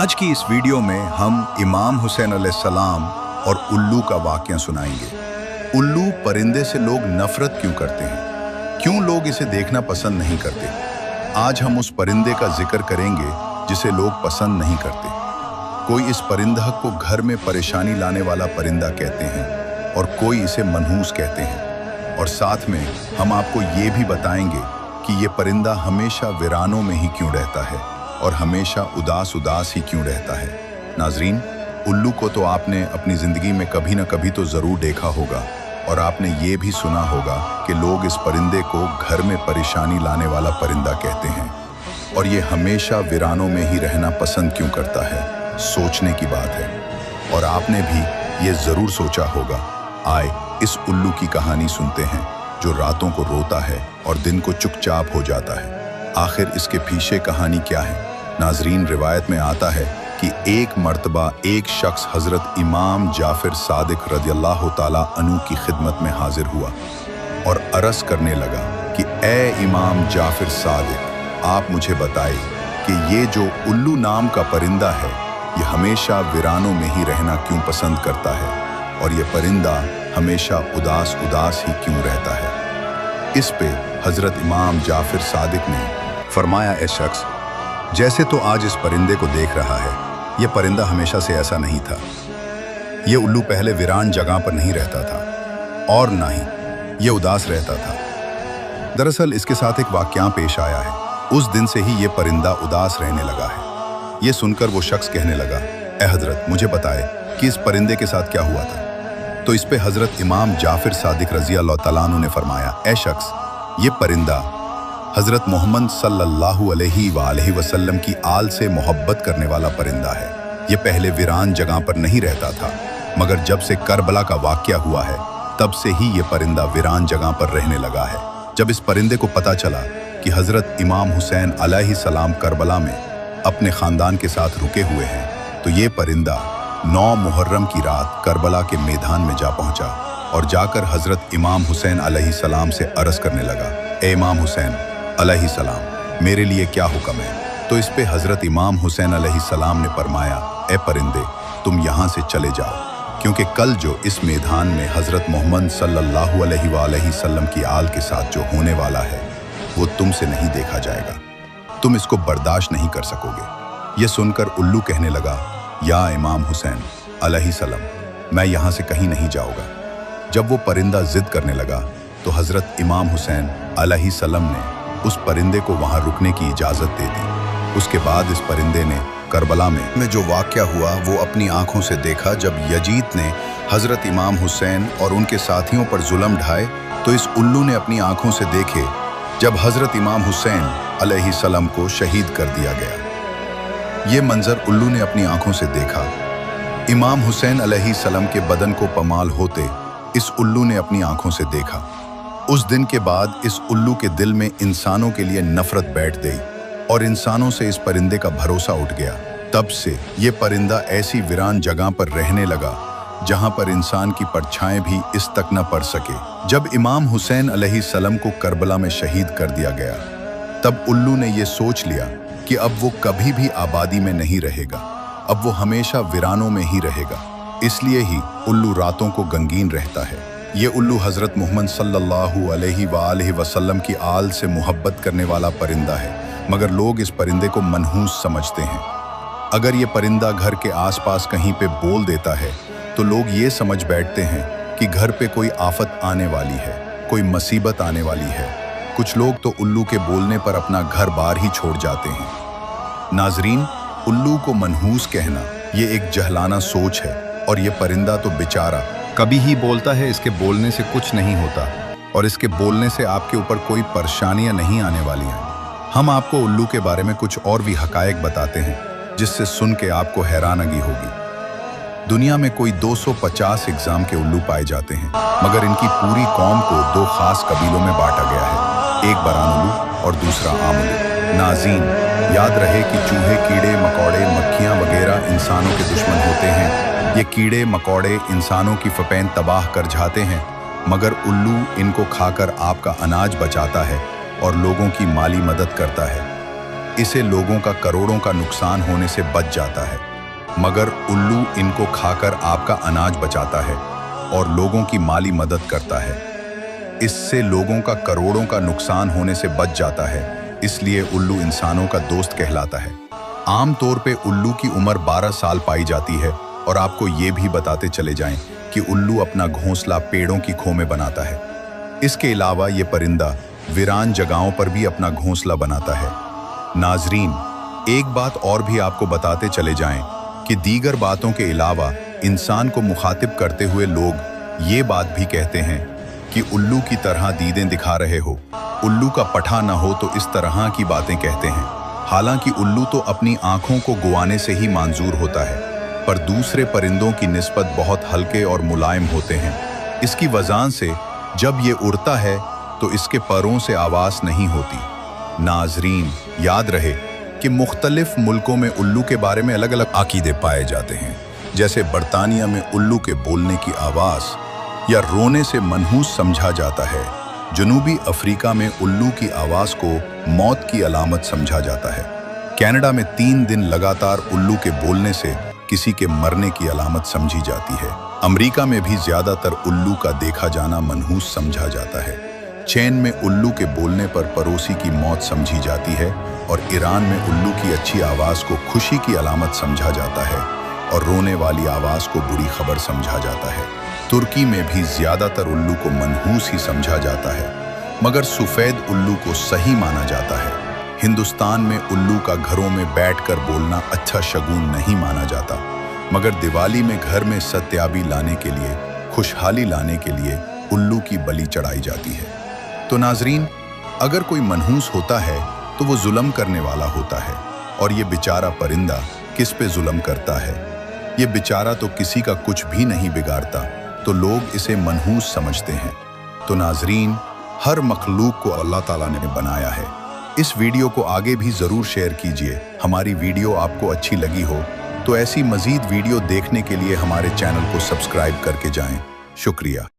आज की इस वीडियो में हम इमाम हुसैन अलैहिस्सलाम और उल्लू का वाक़या सुनाएंगे। उल्लू परिंदे से लोग नफरत क्यों करते हैं, क्यों लोग इसे देखना पसंद नहीं करते। आज हम उस परिंदे का जिक्र करेंगे जिसे लोग पसंद नहीं करते। कोई इस परिंदे को घर में परेशानी लाने वाला परिंदा कहते हैं और कोई इसे मनहूस कहते हैं। और साथ में हम आपको ये भी बताएंगे कि ये परिंदा हमेशा वीरानों में ही क्यों रहता है और हमेशा उदास उदास ही क्यों रहता है। नाजरीन, उल्लू को तो आपने अपनी ज़िंदगी में कभी न कभी तो ज़रूर देखा होगा और आपने ये भी सुना होगा कि लोग इस परिंदे को घर में परेशानी लाने वाला परिंदा कहते हैं और ये हमेशा वीरानों में ही रहना पसंद क्यों करता है। सोचने की बात है और आपने भी ये ज़रूर सोचा होगा। आए इस उल्लू की कहानी सुनते हैं जो रातों को रोता है और दिन को चुपचाप हो जाता है। आखिर इसके पीछे कहानी क्या है। नाजरीन, रिवायत में आता है कि एक मर्तबा एक शख्स हज़रत इमाम जाफिर सादिक रज़ियल्लाहु ताला अन्हु की खिदमत में हाजिर हुआ और अर्ज़ करने लगा कि ए इमाम जाफिर सादिक, आप मुझे बताए कि ये जो उल्लू नाम का परिंदा है ये हमेशा वीरानों में ही रहना क्यों पसंद करता है और ये परिंदा हमेशा उदास उदास ही क्यों रहता है। इस पे हज़रत इमाम जाफिर सादिक ने फरमाया, ए शख्स, जैसे तो आज इस परिंदे को देख रहा है, ये परिंदा हमेशा से ऐसा नहीं था। ये उल्लू पहले वीरान जगह पर नहीं रहता था और ना ही ये उदास रहता था। दरअसल इसके साथ एक वाक़या पेश आया है। उस दिन से ही ये परिंदा उदास रहने लगा है। ये सुनकर वो शख्स कहने लगा, ए हज़रत, मुझे बताए कि इस परिंदे के साथ क्या हुआ था। तो इस पे हज़रत इमाम जाफिर सादिक रज़ियल्लाहु ताला अन्हु ने फरमाया, ए शख्स, ये परिंदा हज़रत मोहम्मद सल्लल्लाहु अलैहि वसल्लम की आल से मोहब्बत करने वाला परिंदा है। ये पहले वीरान जगह पर नहीं रहता था, मगर जब से करबला का वाक़या हुआ है तब से ही ये परिंदा वीरान जगह पर रहने लगा है। जब इस परिंदे को पता चला कि हज़रत इमाम हुसैन अलैहिस्सलाम करबला में अपने ख़ानदान के साथ रुके हुए हैं, तो ये परिंदा 9 मुहर्रम की रात करबला के मैदान में जा पहुँचा और जाकर हज़रत इमाम हुसैन अलैहिस्सलाम से अर्ज़ करने लगा, ए इमाम हुसैन अलैहिस्सलाम, मेरे लिए क्या हुक्म है। तो इस पे हज़रत इमाम हुसैन अलैहिस्सलाम ने फरमाया, ए परिंदे, तुम यहाँ से चले जाओ, क्योंकि कल जो इस मैदान में हज़रत मोहम्मद सल्लल्लाहु अलैहि वसल्लम की आल के साथ जो होने वाला है वो तुमसे नहीं देखा जाएगा, तुम इसको बर्दाश्त नहीं कर सकोगे। ये सुनकर उल्लू कहने लगा, या इमाम हुसैन अलैहिस्सलाम, मैं यहाँ से कहीं नहीं जाऊँगा। जब वो परिंदा ज़िद करने लगा तो हज़रत इमाम हुसैन अलैहिस्सलाम ने उस परिंदे को वहाँ रुकने की इजाज़त दे दी। उसके बाद इस परिंदे ने करबला में जो वाक़या हुआ वो अपनी आँखों से देखा। जब यजीद ने हज़रत इमाम हुसैन और उनके साथियों पर जुल्म ढाए तो इस उल्लू ने अपनी आँखों से देखे जब हज़रत इमाम हुसैन अलैहिस्सलाम को शहीद कर दिया गया। ये मंज़र उल्लू ने अपनी आँखों से देखा। इमाम हुसैन अलैहिस्सलाम के बदन को पमाल होते इस उल्लू ने अपनी आँखों से देखा। उस दिन के बाद इस उल्लू के दिल में इंसानों के लिए नफरत बैठ गई और इंसानों से इस परिंदे का भरोसा उठ गया। तब से ये परिंदा ऐसी वीरान जगह पर रहने लगा जहां पर इंसान की परछाएं भी इस तक न पड़ सके। जब इमाम हुसैन अलैहिस्सलाम को करबला में शहीद कर दिया गया तब उल्लू ने ये सोच लिया कि अब वो कभी भी आबादी में नहीं रहेगा, अब वो हमेशा वीरानों में ही रहेगा। इसलिए ही उल्लू रातों को गमगीन रहता है। ये उल्लू हज़रत मोहम्मद सल्लल्लाहु अलैहि वसल्लम की आल से मोहब्बत करने वाला परिंदा है, मगर लोग इस परिंदे को मनहूस समझते हैं। अगर ये परिंदा घर के आसपास कहीं पे बोल देता है तो लोग ये समझ बैठते हैं कि घर पे कोई आफत आने वाली है, कोई मुसीबत आने वाली है। कुछ लोग तो उल्लू के बोलने पर अपना घर बार ही छोड़ जाते हैं। नाजरीन, उल्लू को मनहूस कहना ये एक जहलाना सोच है और ये परिंदा तो बेचारा कभी ही बोलता है, इसके बोलने से कुछ नहीं होता और इसके बोलने से आपके ऊपर कोई परेशानियां नहीं आने वाली हैं। हम आपको उल्लू के बारे में कुछ और भी हकायक बताते हैं जिससे सुन के आपको हैरानगी होगी। दुनिया में कोई 250 एग्जाम के उल्लू पाए जाते हैं, मगर इनकी पूरी कौम को 2 खास कबीलों में बांटा गया है, एक बरान उल्लू और दूसरा आम उल्लू। नाज़रीन, याद रहे कि चूहे, कीड़े मकोड़े, मक्खियाँ वगैरह इंसानों के दुश्मन होते हैं। ये कीड़े मकोड़े इंसानों की फपैन तबाह कर जाते हैं, मगर उल्लू इनको खाकर आपका अनाज बचाता है और लोगों की माली मदद करता है। इसे लोगों का करोड़ों का नुकसान होने से बच जाता है, मगर उल्लू इनको खाकर आपका अनाज बचाता है और लोगों की माली मदद करता है। इससे लोगों का करोड़ों का नुकसान होने से बच जाता है, इसलिए उल्लू इंसानों का दोस्त कहलाता है। आमतौर पे उल्लू की उम्र 12 साल पाई जाती है और आपको ये भी बताते चले जाएं कि उल्लू अपना घोंसला पेड़ों की खो में बनाता है। इसके अलावा ये परिंदा वीरान जगहों पर भी अपना घोंसला बनाता है। नाजरीन, एक बात और भी आपको बताते चले जाएं कि दीगर बातों के अलावा इंसान को मुखातिब करते हुए लोग ये बात भी कहते हैं कि उल्लू की तरह दीदें दिखा रहे हो, उल्लू का पठा न हो तो इस तरह की बातें कहते हैं। हालांकि उल्लू तो अपनी आंखों को गुवाने से ही मंजूर होता है, पर दूसरे परिंदों की निस्बत बहुत हल्के और मुलायम होते हैं। इसकी वजह से जब ये उड़ता है तो इसके परों से आवाज़ नहीं होती। नाजरीन, याद रहे कि मुख्तलिफ मुल्कों में उल्लू के बारे में अलग अलग अकीदे पाए जाते हैं। जैसे बरतानिया में उल्लू के बोलने की आवाज़ या रोने से मनहूस समझा जाता है। जनूबी अफ्रीका में उल्लू की आवाज़ को मौत की अलामत समझा जाता है। कनाडा में 3 दिन लगातार उल्लू के बोलने से किसी के मरने की अलामत समझी जाती है। अमेरिका में भी ज़्यादातर उल्लू का देखा जाना मनहूस समझा जाता है। चीन में उल्लू के बोलने पर पड़ोसी की मौत समझी जाती है और ईरान में उल्लू की अच्छी आवाज़ को खुशी की अलामत समझा जाता है और रोने वाली आवाज़ को बुरी खबर समझा जाता है। तुर्की में भी ज़्यादातर उल्लू को मनहूस ही समझा जाता है, मगर सफ़ेद उल्लू को सही माना जाता है। हिंदुस्तान में उल्लू का घरों में बैठकर बोलना अच्छा शगुन नहीं माना जाता, मगर दिवाली में घर में सत्याबी लाने के लिए, खुशहाली लाने के लिए उल्लू की बलि चढ़ाई जाती है। तो नाजरीन, अगर कोई मनहूस होता है तो वो जुल्म करने वाला होता है, और ये बेचारा परिंदा किस पे जुल्म करता है? ये बेचारा तो किसी का कुछ भी नहीं बिगाड़ता, तो लोग इसे मनहूस समझते हैं। तो नाजरीन, हर मखलूक को अल्लाह ताला ने बनाया है। इस वीडियो को आगे भी ज़रूर शेयर कीजिए। हमारी वीडियो आपको अच्छी लगी हो तो ऐसी मज़ीद वीडियो देखने के लिए हमारे चैनल को सब्सक्राइब करके जाएं। शुक्रिया।